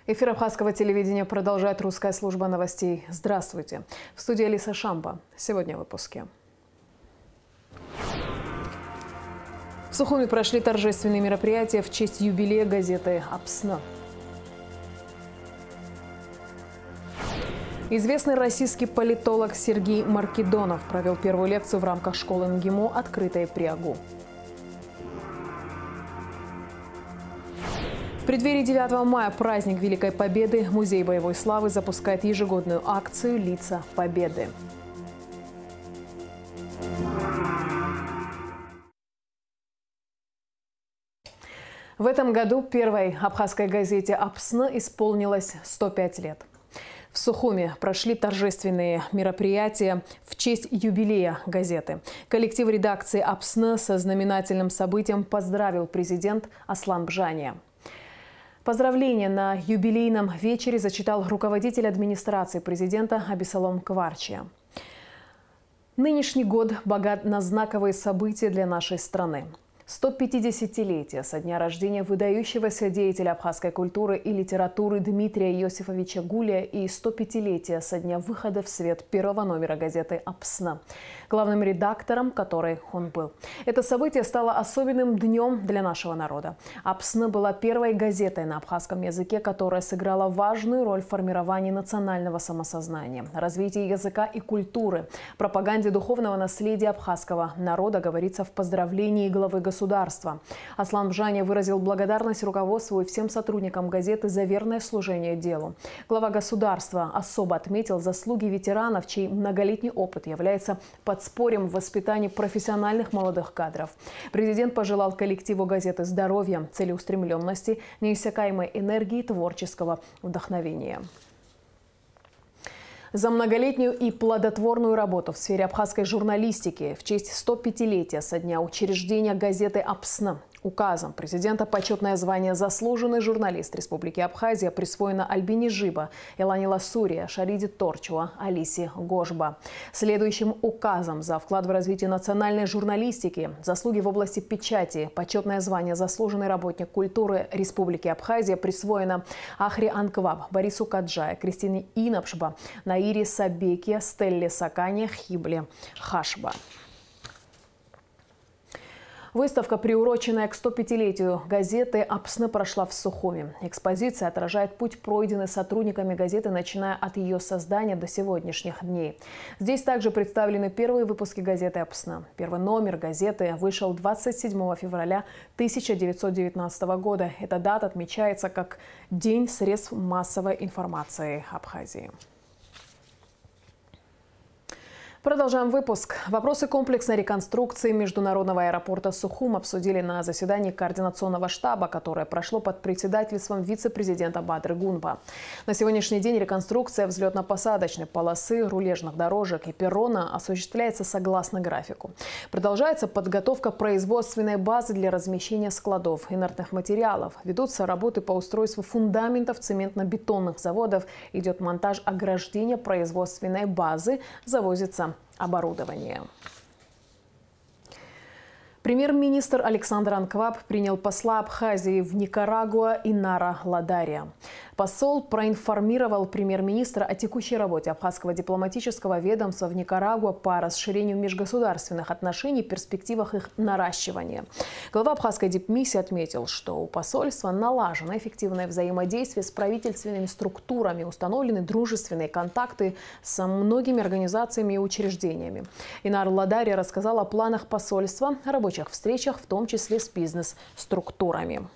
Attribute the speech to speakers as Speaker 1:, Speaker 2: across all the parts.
Speaker 1: Эфир абхазского телевидения продолжает русская служба новостей. Здравствуйте. В студии Алиса Шамба. Сегодня в выпуске. В Сухуми прошли торжественные мероприятия в честь юбилея газеты «Апсна». Известный российский политолог Сергей Маркидонов провел первую лекцию в рамках школы МГИМО «Открытая при АГУ». В преддверии 9 мая, праздник Великой Победы, Музей боевой славы запускает ежегодную акцию «Лица Победы». В этом году первой абхазской газете «Апсна» исполнилось 105 лет. В Сухуми прошли торжественные мероприятия в честь юбилея газеты. Коллектив редакции «Апсна» со знаменательным событием поздравил президент Аслан Бжания. Поздравления на юбилейном вечере зачитал руководитель администрации президента Абисалом Кварчия. Нынешний год богат на знаковые события для нашей страны. 150-летие со дня рождения выдающегося деятеля абхазской культуры и литературы Дмитрия Иосифовича Гулия и 105-летие со дня выхода в свет первого номера газеты «Апсна», главным редактором которой он был. Это событие стало особенным днем для нашего народа. «Апсна» была первой газетой на абхазском языке, которая сыграла важную роль в формировании национального самосознания, развитии языка и культуры, пропаганде духовного наследия абхазского народа, говорится в поздравлении главы государства. Аслан Бжания выразил благодарность руководству и всем сотрудникам газеты за верное служение делу. Глава государства особо отметил заслуги ветеранов, чей многолетний опыт является подспорьем в воспитании профессиональных молодых кадров. Президент пожелал коллективу газеты здоровья, целеустремленности, неиссякаемой энергии и творческого вдохновения. За многолетнюю и плодотворную работу в сфере абхазской журналистики в честь 105-летия со дня учреждения газеты «Апсна» указом президента почетное звание «Заслуженный журналист Республики Абхазия» присвоено Альбине Жиба, Элане Ласурия, Шариде Торчуа, Алисе Гожба. Следующим указом за вклад в развитие национальной журналистики, заслуги в области печати, почетное звание «Заслуженный работник культуры Республики Абхазия» присвоено Ахри Анкваб, Борису Каджая, Кристине Инапшба, Наире Сабеке, Стелле Сакане, Хибле Хашба. Выставка, приуроченная к 105-летию газеты «Апсна», прошла в Сухуми. Экспозиция отражает путь, пройденный сотрудниками газеты, начиная от ее создания до сегодняшних дней. Здесь также представлены первые выпуски газеты «Апсна». Первый номер газеты вышел 27 февраля 1919 года. Эта дата отмечается как День средств массовой информации Абхазии. Продолжаем выпуск. Вопросы комплексной реконструкции международного аэропорта Сухум обсудили на заседании координационного штаба, которое прошло под председательством вице-президента Бадры Гунба. На сегодняшний день реконструкция взлетно-посадочной полосы, рулежных дорожек и перрона осуществляется согласно графику. Продолжается подготовка производственной базы для размещения складов инертных материалов. Ведутся работы по устройству фундаментов цементно-бетонных заводов. Идет монтаж ограждения производственной базы, завозится оборудование. Премьер-министр Александр Анкваб принял посла Абхазии в Никарагуа Инара Ладария. Посол проинформировал премьер-министра о текущей работе абхазского дипломатического ведомства в Никарагуа по расширению межгосударственных отношений и перспективах их наращивания. Глава абхазской дипмиссии отметил, что у посольства налажено эффективное взаимодействие с правительственными структурами, установлены дружественные контакты со многими организациями и учреждениями. Инар Ладария рассказал о планах посольства, о рабочих встречах, в том числе с бизнес-структурами.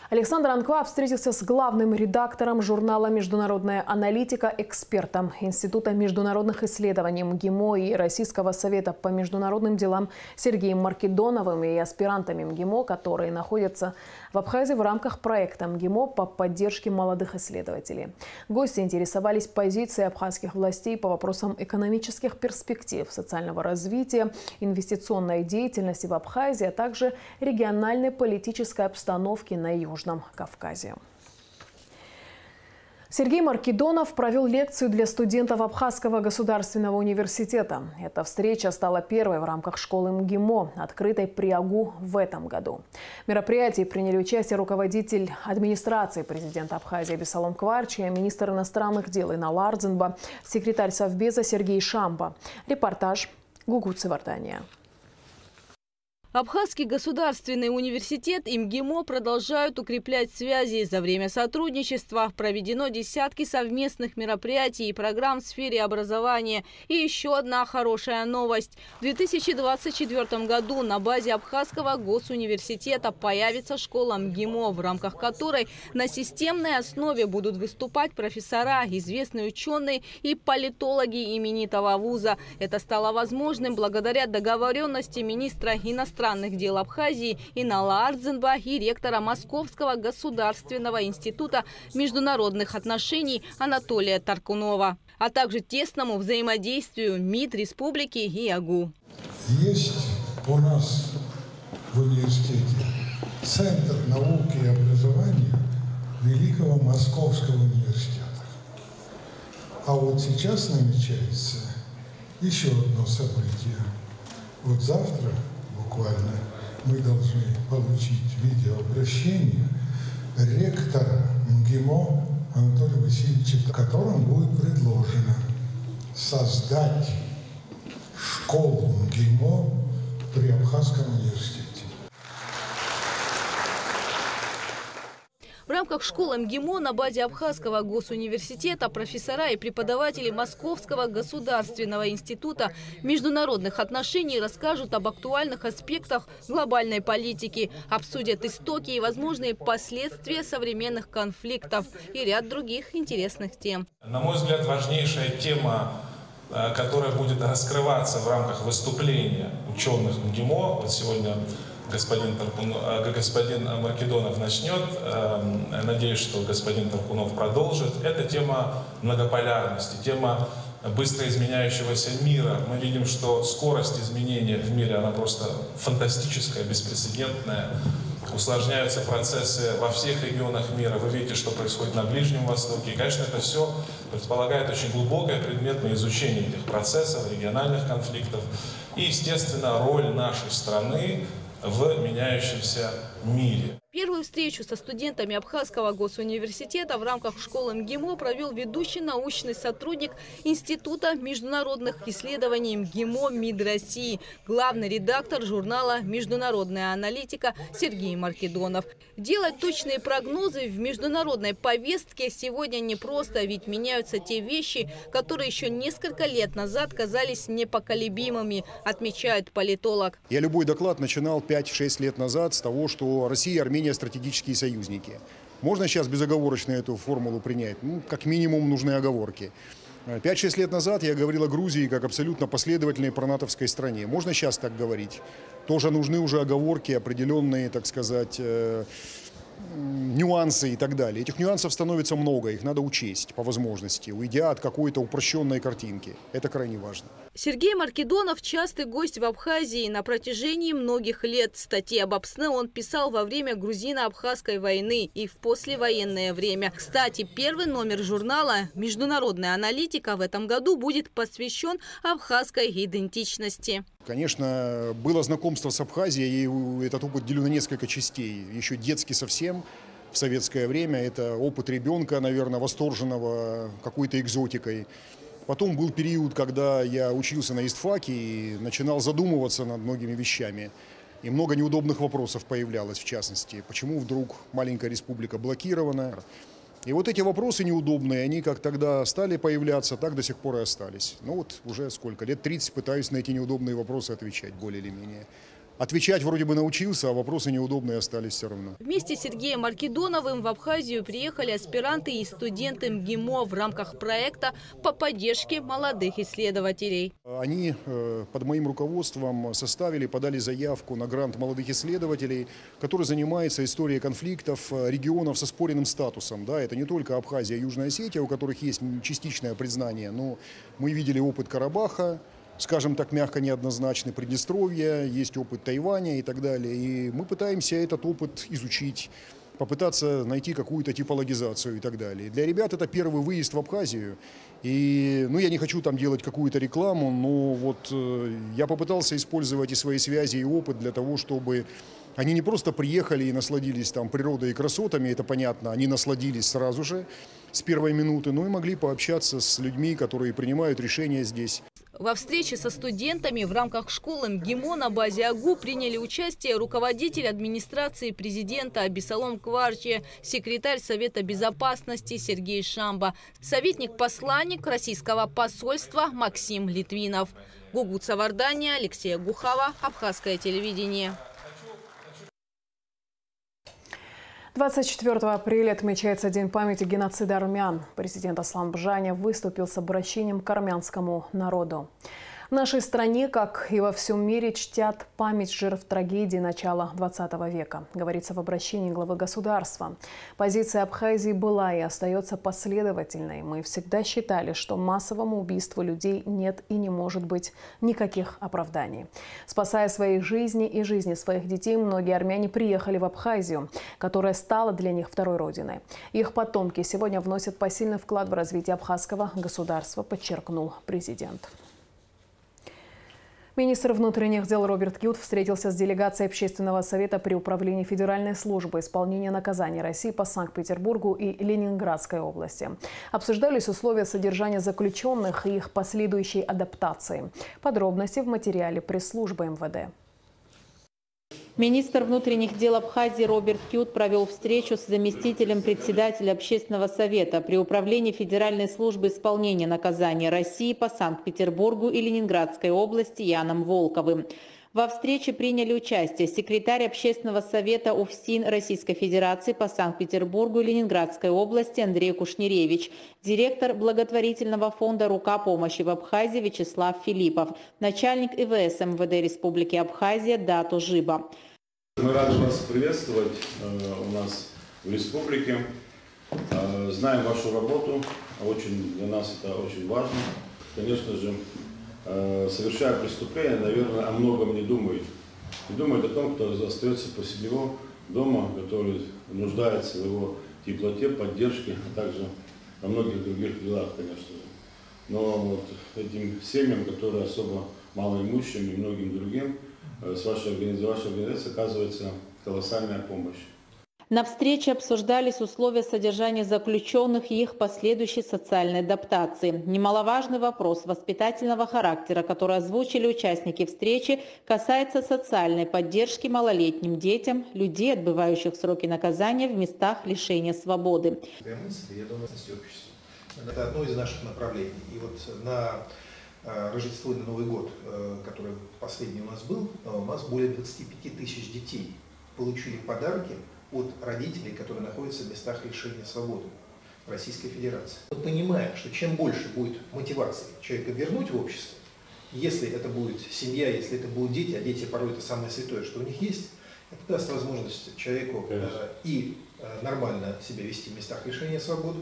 Speaker 1: Александр Анкваб встретился с главным редактором журнала «Международная аналитика», экспертом Института международных исследований МГИМО и Российского совета по международным делам Сергеем Маркидоновым и аспирантами МГИМО, которые находятся в Абхазии в рамках проекта МГИМО по поддержке молодых исследователей. Гости интересовались позицией абхазских властей по вопросам экономических перспектив, социального развития, инвестиционной деятельности в Абхазии, а также региональной политической обстановки на Южном Кавказе. Сергей Маркидонов провел лекцию для студентов Абхазского государственного университета. Эта встреча стала первой в рамках школы МГИМО, открытой при АГУ в этом году. В мероприятии приняли участие руководитель администрации президента Абхазии Абисалом Кварчи, министр иностранных дел Инал Ардзинба, секретарь Совбеза Сергей Шамба. Репортаж Гугут Цивардания.
Speaker 2: Абхазский государственный университет и МГИМО продолжают укреплять связи. За время сотрудничества проведено десятки совместных мероприятий и программ в сфере образования. И еще одна хорошая новость. В 2024 году на базе Абхазского госуниверситета появится школа МГИМО, в рамках которой на системной основе будут выступать профессора, известные ученые и политологи именитого вуза. Это стало возможным благодаря договоренности министра иностранных дел Абхазии Инала Ардзинба и ректора Московского государственного института международных отношений Анатолия Таркунова, а также тесному взаимодействию МИД республики и АГУ.
Speaker 3: Есть у нас в университете Центр науки и образования Великого Московского университета. А вот сейчас намечается еще одно событие. Вот завтра буквально мы должны получить видеообращение ректора МГИМО Анатолия Васильевича, в котором будет предложено создать школу МГИМО при Абхазском университете.
Speaker 2: В рамках школы МГИМО на базе Абхазского госуниверситета профессора и преподаватели Московского государственного института международных отношений расскажут об актуальных аспектах глобальной политики, обсудят истоки и возможные последствия современных конфликтов и ряд других интересных тем.
Speaker 4: На мой взгляд, важнейшая тема, которая будет раскрываться в рамках выступления ученых МГИМО, вот сегодня господин Маркидонов начнет, надеюсь, что господин Таркунов продолжит. Это тема многополярности, тема быстро изменяющегося мира. Мы видим, что скорость изменения в мире, она просто фантастическая, беспрецедентная. Усложняются процессы во всех регионах мира. Вы видите, что происходит на Ближнем Востоке. И, конечно, это все предполагает очень глубокое предметное изучение этих процессов, региональных конфликтов. И, естественно, роль нашей страны в меняющемся мире.
Speaker 2: Первую встречу со студентами Абхазского госуниверситета в рамках школы МГИМО провел ведущий научный сотрудник Института международных исследований МГИМО МИД России, главный редактор журнала «Международная аналитика» Сергей Маркидонов. Делать точные прогнозы в международной повестке сегодня непросто, ведь меняются те вещи, которые еще несколько лет назад казались непоколебимыми, отмечает политолог.
Speaker 5: Я любой доклад начинал 5-6 лет назад с того, что Россия и Армения стратегические союзники. Можно сейчас безоговорочно эту формулу принять? Ну, как минимум, нужны оговорки. 5-6 лет назад я говорил о Грузии как абсолютно последовательной пронатовской стране. Можно сейчас так говорить? Тоже нужны уже оговорки, определенные, так сказать, нюансы и так далее. Этих нюансов становится много, их надо учесть по возможности, уйдя от какой-то упрощенной картинки. Это крайне важно.
Speaker 2: Сергей Маркидонов – частый гость в Абхазии. На протяжении многих лет статьи об Апсне он писал во время грузино-абхазской войны и в послевоенное время. Кстати, первый номер журнала «Международная аналитика» в этом году будет посвящен абхазской идентичности.
Speaker 5: Конечно, было знакомство с Абхазией, и этот опыт делю на несколько частей. Еще детский совсем, в советское время. Это опыт ребенка, наверное, восторженного какой-то экзотикой. Потом был период, когда я учился на истфаке и начинал задумываться над многими вещами. И много неудобных вопросов появлялось, в частности. Почему вдруг маленькая республика блокирована? И вот эти вопросы неудобные, они как тогда стали появляться, так до сих пор и остались. Ну вот уже сколько, лет 30 пытаюсь на эти неудобные вопросы отвечать, более или менее. Отвечать вроде бы научился, а вопросы неудобные остались все равно.
Speaker 2: Вместе с Сергеем Маркидоновым в Абхазию приехали аспиранты и студенты МГИМО в рамках проекта по поддержке молодых исследователей.
Speaker 5: Они под моим руководством составили, подали заявку на грант молодых исследователей, который занимается историей конфликтов регионов со споренным статусом. Да, это не только Абхазия и Южная Осетия, у которых есть частичное признание, но мы видели опыт Карабаха, скажем так, мягко неоднозначный, Приднестровья, есть опыт Тайваня и так далее. И мы пытаемся этот опыт изучить, попытаться найти какую-то типологизацию и так далее. Для ребят это первый выезд в Абхазию. И, я не хочу там делать какую-то рекламу, но вот я попытался использовать и свои связи, и опыт для того, чтобы они не просто приехали и насладились там природой и красотами, это понятно, они насладились сразу же с первой минуты, но и могли пообщаться с людьми, которые принимают решения здесь.
Speaker 2: Во встрече со студентами в рамках школы МГИМО на базе АГУ приняли участие руководитель администрации президента Абисалом Кварчи, секретарь Совета безопасности Сергей Шамба, советник-посланник российского посольства Максим Литвинов. Гугут Савардания, Алексей Гухава, Абхазское телевидение.
Speaker 1: 24 апреля отмечается День памяти геноцида армян. Президент Аслан Бжаня выступил с обращением к армянскому народу. В нашей стране, как и во всем мире, чтят память жертв трагедии начала 20 века, говорится в обращении главы государства. Позиция Абхазии была и остается последовательной. Мы всегда считали, что массовому убийству людей нет и не может быть никаких оправданий. Спасая свои жизни и жизни своих детей, многие армяне приехали в Абхазию, которая стала для них второй родиной. Их потомки сегодня вносят посильный вклад в развитие абхазского государства, подчеркнул президент. Министр внутренних дел Роберт Кют встретился с делегацией Общественного совета при управлении Федеральной службы исполнения наказаний России по Санкт-Петербургу и Ленинградской области. Обсуждались условия содержания заключенных и их последующей адаптации. Подробности в материале пресс-службы МВД.
Speaker 6: Министр внутренних дел Абхазии Роберт Кют провел встречу с заместителем председателя Общественного совета при управлении Федеральной службы исполнения наказания России по Санкт-Петербургу и Ленинградской области Яном Волковым. Во встрече приняли участие секретарь Общественного совета УФСИН Российской Федерации по Санкт-Петербургу и Ленинградской области Андрей Кушнеревич, директор благотворительного фонда «Рука помощи» в Абхазии Вячеслав Филиппов, начальник ИВС МВД Республики Абхазия Дату Жиба.
Speaker 7: Мы рады вас приветствовать у нас в республике. Знаем вашу работу, для нас это очень важно. Конечно же, совершая преступление, наверное, о многом не думает. Не думает о том, кто остается после него дома, который нуждается в его теплоте, поддержке, а также о многих других делах, конечно же. Но вот этим семьям, которые особо малоимущим и многим другим, с вашей организацией оказывается колоссальная помощь.
Speaker 6: На встрече обсуждались условия содержания заключенных и их последующей социальной адаптации. Немаловажный вопрос воспитательного характера, который озвучили участники встречи, касается социальной поддержки малолетним детям, людей, отбывающих сроки наказания в местах лишения свободы.
Speaker 8: Это одно из наших направлений. И вот на Рождество и на Новый год, который последний у нас более 25 тысяч детей получили подарки от родителей, которые находятся в местах лишения свободы в Российской Федерации. Мы понимаем, что чем больше будет мотивации человека вернуть в общество, если это будет семья, если это будут дети, а дети порой это самое святое, что у них есть, это даст возможность человеку и нормально себя вести в местах лишения свободы,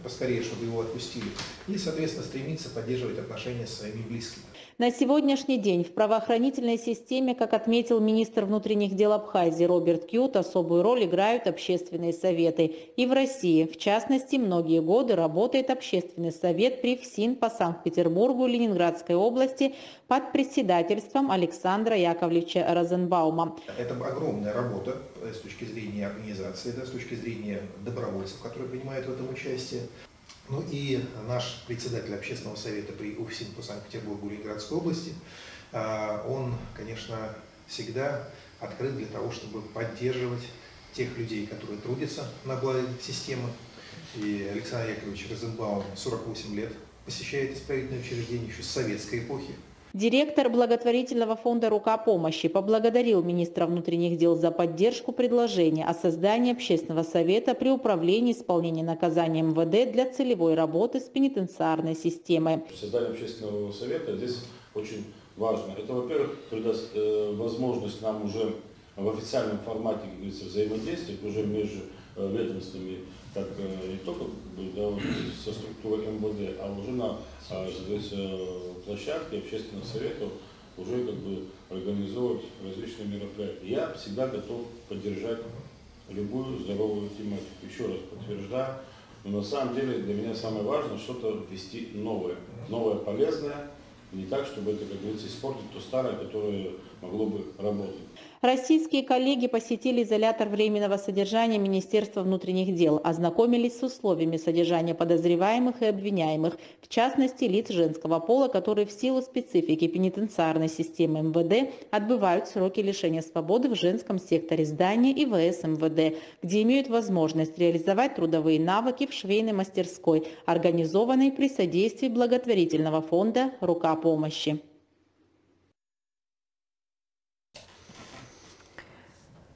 Speaker 8: поскорее, чтобы его отпустили, и, соответственно, стремиться поддерживать отношения со своими близкими.
Speaker 6: На сегодняшний день в правоохранительной системе, как отметил министр внутренних дел Абхазии Роберт Кют, особую роль играют общественные советы. И в России, в частности, многие годы работает общественный совет при ФСИН по Санкт-Петербургу и Ленинградской области под председательством Александра Яковлевича Розенбаума.
Speaker 8: Это огромная работа с точки зрения организации, с точки зрения добровольцев, которые принимают в этом участие. Ну и наш председатель общественного совета при УФСИН по Санкт-Петербургу и Ленинградской области, он, конечно, всегда открыт для того, чтобы поддерживать тех людей, которые трудятся на благо системы. И Александр Яковлевич Розенбаум 48 лет посещает исправительное учреждение еще с советской эпохи.
Speaker 6: Директор благотворительного фонда «Рука помощи» поблагодарил министра внутренних дел за поддержку предложения о создании общественного совета при управлении исполнением наказания МВД для целевой работы с пенитенциарной системой.
Speaker 7: Создание общественного совета здесь очень важно. Это, во-первых, придаст возможность нам уже в официальном формате, как говорится, взаимодействовать уже между ведомствами, как не только со структурой МВД, а уже на площадке общественных советов уже организовывать различные мероприятия. Я всегда готов поддержать любую здоровую тематику. Еще раз подтверждаю, но на самом деле для меня самое важное что-то ввести новое, новое полезное, не так, чтобы это, как говорится, испортить то старое, которое могло бы работать.
Speaker 6: Российские коллеги посетили изолятор временного содержания Министерства внутренних дел, ознакомились с условиями содержания подозреваемых и обвиняемых, в частности, лиц женского пола, которые в силу специфики пенитенциарной системы МВД отбывают сроки лишения свободы в женском секторе здания ИВС МВД, где имеют возможность реализовать трудовые навыки в швейной мастерской, организованной при содействии благотворительного фонда «Рука помощи».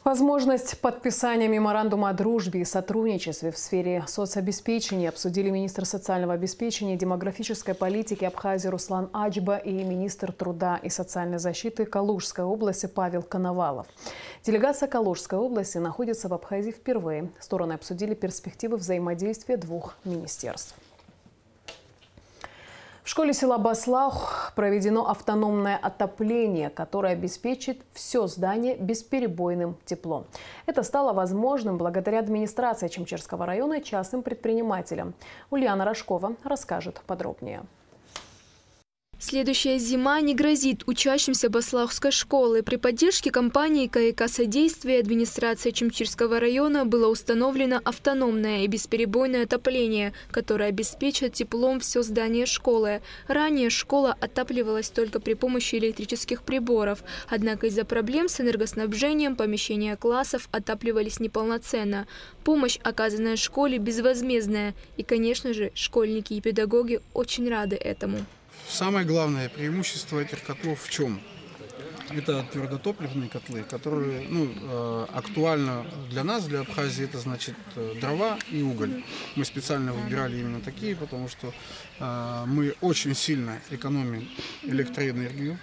Speaker 1: Возможность подписания меморандума о дружбе и сотрудничестве в сфере соцобеспечения обсудили министр социального обеспечения и демографической политики Абхазии Руслан Ачба и министр труда и социальной защиты Калужской области Павел Коновалов. Делегация Калужской области находится в Абхазии впервые. Стороны обсудили перспективы взаимодействия двух министерств. В школе села Баслаух проведено автономное отопление, которое обеспечит все здание бесперебойным теплом. Это стало возможным благодаря администрации Чемчирского района и частным предпринимателям. Ульяна Рожкова расскажет подробнее.
Speaker 9: Следующая зима не грозит учащимся Баслаухской школы. При поддержке компании КК «Содействие» администрации Чемчирского района было установлено автономное и бесперебойное отопление, которое обеспечит теплом все здание школы. Ранее школа отапливалась только при помощи электрических приборов. Однако из-за проблем с энергоснабжением помещения классов отапливались неполноценно. Помощь, оказанная школе, безвозмездная. И, конечно же, школьники и педагоги очень рады этому.
Speaker 10: Самое главное преимущество этих котлов в чем? Это твердотопливные котлы, которые актуально для нас, для Абхазии, это значит дрова и уголь. Мы специально выбирали именно такие, потому что мы очень сильно экономим электроэнергию.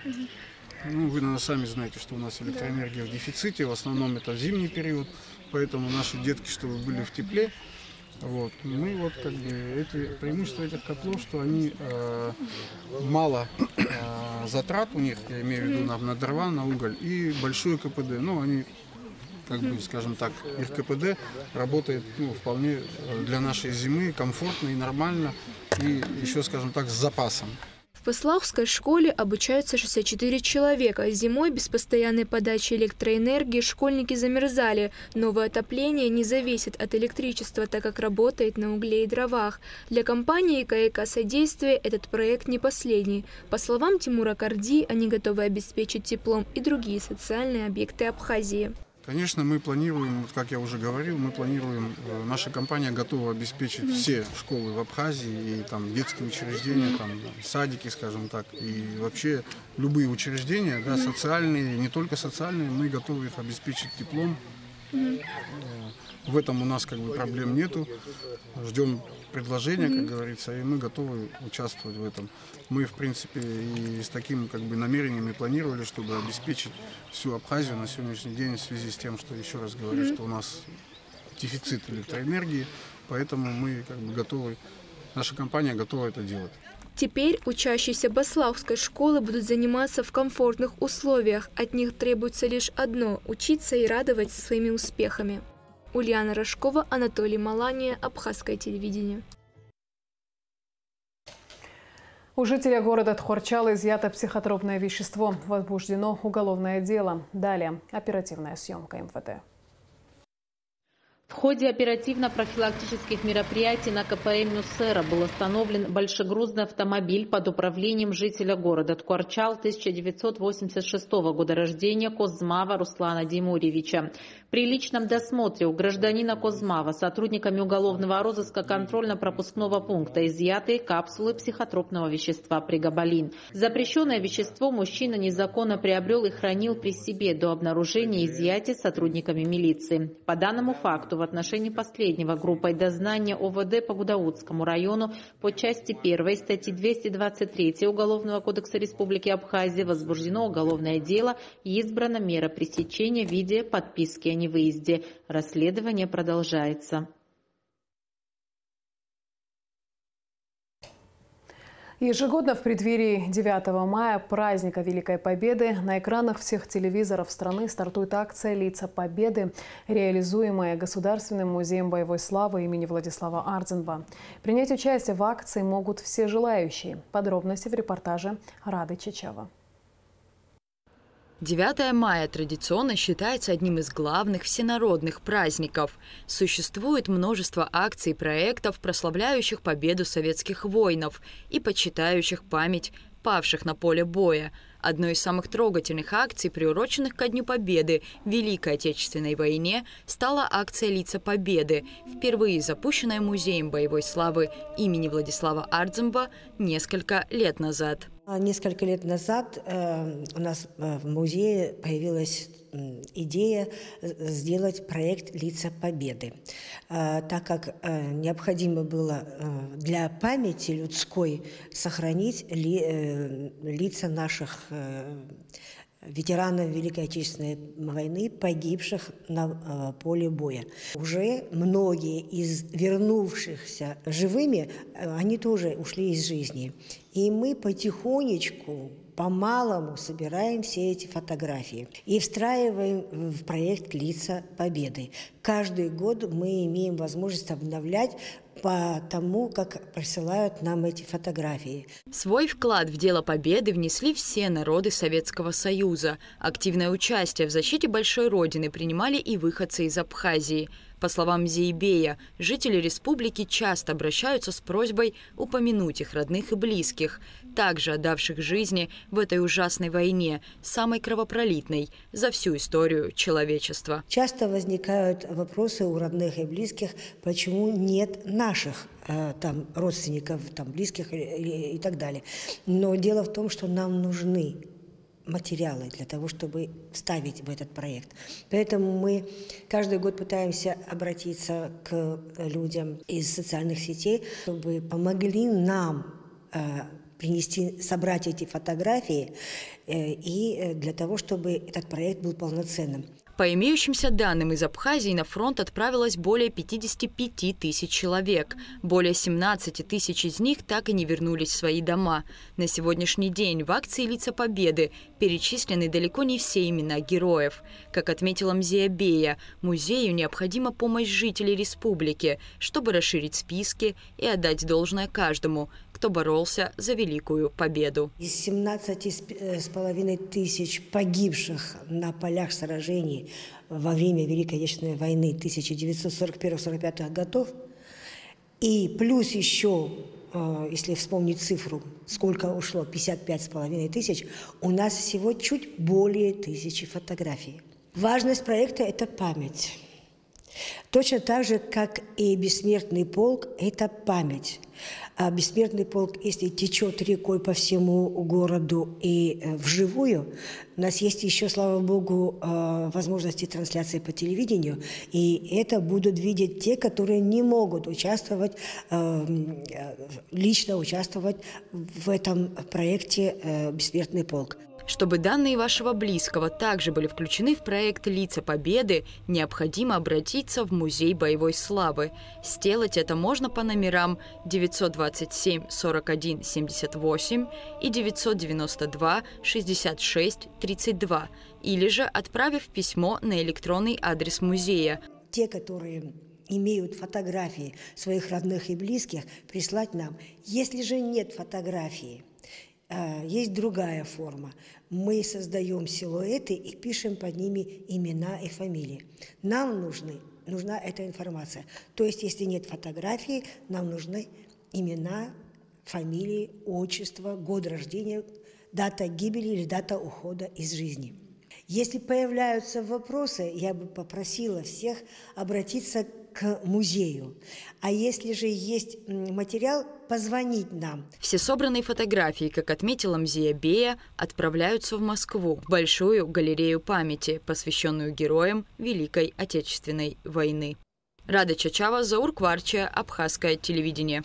Speaker 10: Вы, наверное, сами знаете, что у нас электроэнергия в дефиците, в основном это в зимний период, поэтому наши детки, чтобы были в тепле, мы эти преимущества этих котлов, что они мало затрат у них, я имею в виду на дрова, на уголь, и большой КПД. Они, скажем так, их КПД работает вполне для нашей зимы комфортно и нормально, и еще, скажем так, с запасом.
Speaker 9: В Баслаухской школе обучаются 64 человека. Зимой без постоянной подачи электроэнергии школьники замерзали. Новое отопление не зависит от электричества, так как работает на угле и дровах. Для компании КК «Содействие» этот проект не последний. По словам Тимура Карди, они готовы обеспечить теплом и другие социальные объекты Абхазии.
Speaker 10: Конечно, мы планируем, как я уже говорил, наша компания готова обеспечить все школы в Абхазии, и детские учреждения, садики, скажем так, и вообще любые учреждения, социальные, не только социальные, мы готовы их обеспечить теплом. В этом у нас проблем нету. Ждем предложения, как говорится, и мы готовы участвовать в этом. Мы, в принципе, и с таким намерением и планировали, чтобы обеспечить всю Абхазию на сегодняшний день в связи с тем, что, еще раз говорю, что у нас дефицит электроэнергии, поэтому мы готовы, наша компания готова это делать.
Speaker 9: Теперь учащиеся Баслаухской школы будут заниматься в комфортных условиях. От них требуется лишь одно – учиться и радовать своими успехами. Ульяна Рожкова, Анатолий Малания, Абхазское телевидение.
Speaker 1: У жителя города Тхорчала изъято психотропное вещество. Возбуждено уголовное дело. Далее оперативная съемка МВД.
Speaker 6: В ходе оперативно-профилактических мероприятий на КПМ Нусера был остановлен большегрузный автомобиль под управлением жителя города Тхорчал 1986 года рождения Козмава Руслана Димурьевича. При личном досмотре у гражданина Козмава сотрудниками уголовного розыска контрольно-пропускного пункта изъяты капсулы психотропного вещества прегабалин. Запрещенное вещество мужчина незаконно приобрел и хранил при себе до обнаружения и изъятия сотрудниками милиции. По данному факту в отношении последнего группой дознания ОВД по Гудаутскому району по части 1 статьи 223 Уголовного кодекса Республики Абхазия возбуждено уголовное дело и избрана мера пресечения в виде подписки о невыезде. Расследование продолжается.
Speaker 1: Ежегодно в преддверии 9 мая, праздника Великой Победы, на экранах всех телевизоров страны стартует акция «Лица Победы», реализуемая Государственным музеем боевой славы имени Владислава Ардзинба. Принять участие в акции могут все желающие. Подробности в репортаже Рады Чачава.
Speaker 11: 9 мая традиционно считается одним из главных всенародных праздников. Существует множество акций и проектов, прославляющих победу советских воинов и почитающих память павших на поле боя. Одной из самых трогательных акций, приуроченных ко Дню Победы в Великой Отечественной войне, стала акция «Лица Победы», впервые запущенная Музеем боевой славы имени Владислава Ардзинба несколько лет назад.
Speaker 12: Несколько лет назад у нас в музее появилась идея сделать проект «Лица Победы», так как необходимо было для памяти людской сохранить лица наших ветеранов Великой Отечественной войны, погибших на поле боя. Уже многие из вернувшихся живыми, они тоже ушли из жизни. И мы потихонечку, по-малому собираем все эти фотографии и встраиваем в проект «Лица Победы». Каждый год мы имеем возможность обновлять по тому, как присылают нам эти фотографии.
Speaker 11: Свой вклад в дело победы внесли все народы Советского Союза. Активное участие в защите Большой Родины принимали и выходцы из Абхазии. По словам Зиебея, жители республики часто обращаются с просьбой упомянуть их родных и близких, также отдавших жизни в этой ужасной войне, самой кровопролитной за всю историю человечества.
Speaker 12: Часто возникают вопросы у родных и близких, почему нет наших там родственников, там близких и так далее. Но дело в том, что нам нужны материалы для того, чтобы вставить в этот проект. Поэтому мы каждый год пытаемся обратиться к людям из социальных сетей, чтобы помогли нам собрать эти фотографии и для того, чтобы этот проект был полноценным.
Speaker 11: По имеющимся данным, из Абхазии на фронт отправилось более 55 тысяч человек. Более 17 тысяч из них так и не вернулись в свои дома. На сегодняшний день в акции «Лица Победы» перечислены далеко не все имена героев. Как отметила Мзиебея, музею необходима помощь жителей республики, чтобы расширить списки и отдать должное каждому, кто боролся за Великую Победу.
Speaker 12: Из 17,5 тысяч погибших на полях сражений во время Великой Отечественной войны 1941-1945 годов, и плюс еще, если вспомнить цифру, сколько ушло, 55,5 тысяч, у нас всего чуть более 1000 фотографий. Важность проекта – это память. Точно так же, как и бессмертный полк – это память. А бессмертный полк, если течет рекой по всему городу и вживую, у нас есть еще, слава богу, возможности трансляции по телевидению, и это будут видеть те, которые не могут участвовать, лично участвовать в этом проекте «Бессмертный полк».
Speaker 11: Чтобы данные вашего близкого также были включены в проект «Лица Победы», необходимо обратиться в Музей боевой славы. Сделать это можно по номерам 927 41 78 и 992 66 32, или же отправив письмо на электронный адрес музея.
Speaker 12: Те, которые имеют фотографии своих родных и близких, прислать нам. Если же нет фотографии, есть другая форма. Мы создаем силуэты и пишем под ними имена и фамилии. Нам нужна эта информация. То есть, если нет фотографии, нам нужны имена, фамилии, отчество, год рождения, дата гибели или дата ухода из жизни. Если появляются вопросы, я бы попросила всех обратиться к музею. А если же есть материал, позвонить нам.
Speaker 11: Все собранные фотографии, как отметила Мзиебея, отправляются в Москву, в Большую галерею памяти, посвященную героям Великой Отечественной войны. Рада Чачава, Заур Кварча, Абхазское телевидение.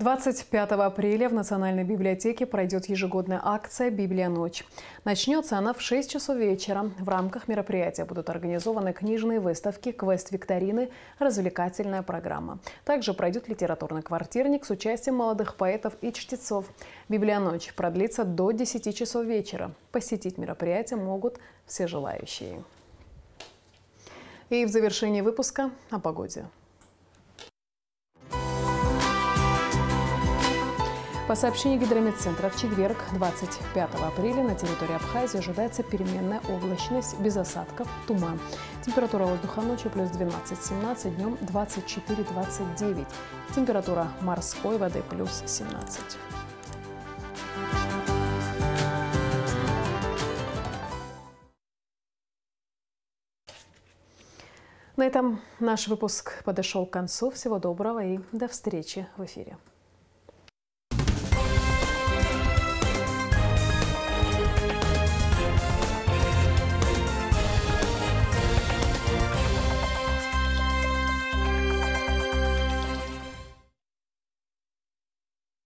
Speaker 1: 25 апреля в Национальной библиотеке пройдет ежегодная акция «Библия. Ночь». Начнется она в 6 часов вечера. В рамках мероприятия будут организованы книжные выставки, квест-викторины, развлекательная программа. Также пройдет литературный квартирник с участием молодых поэтов и чтецов. «Библия. Ночь» продлится до 10 часов вечера. Посетить мероприятие могут все желающие. И в завершении выпуска о погоде. По сообщению Гидрометцентра, в четверг, 25 апреля, на территории Абхазии ожидается переменная облачность, без осадков, туман. Температура воздуха ночью плюс 12-17, днем 24-29. Температура морской воды плюс 17. На этом наш выпуск подошел к концу. Всего доброго и до встречи в эфире.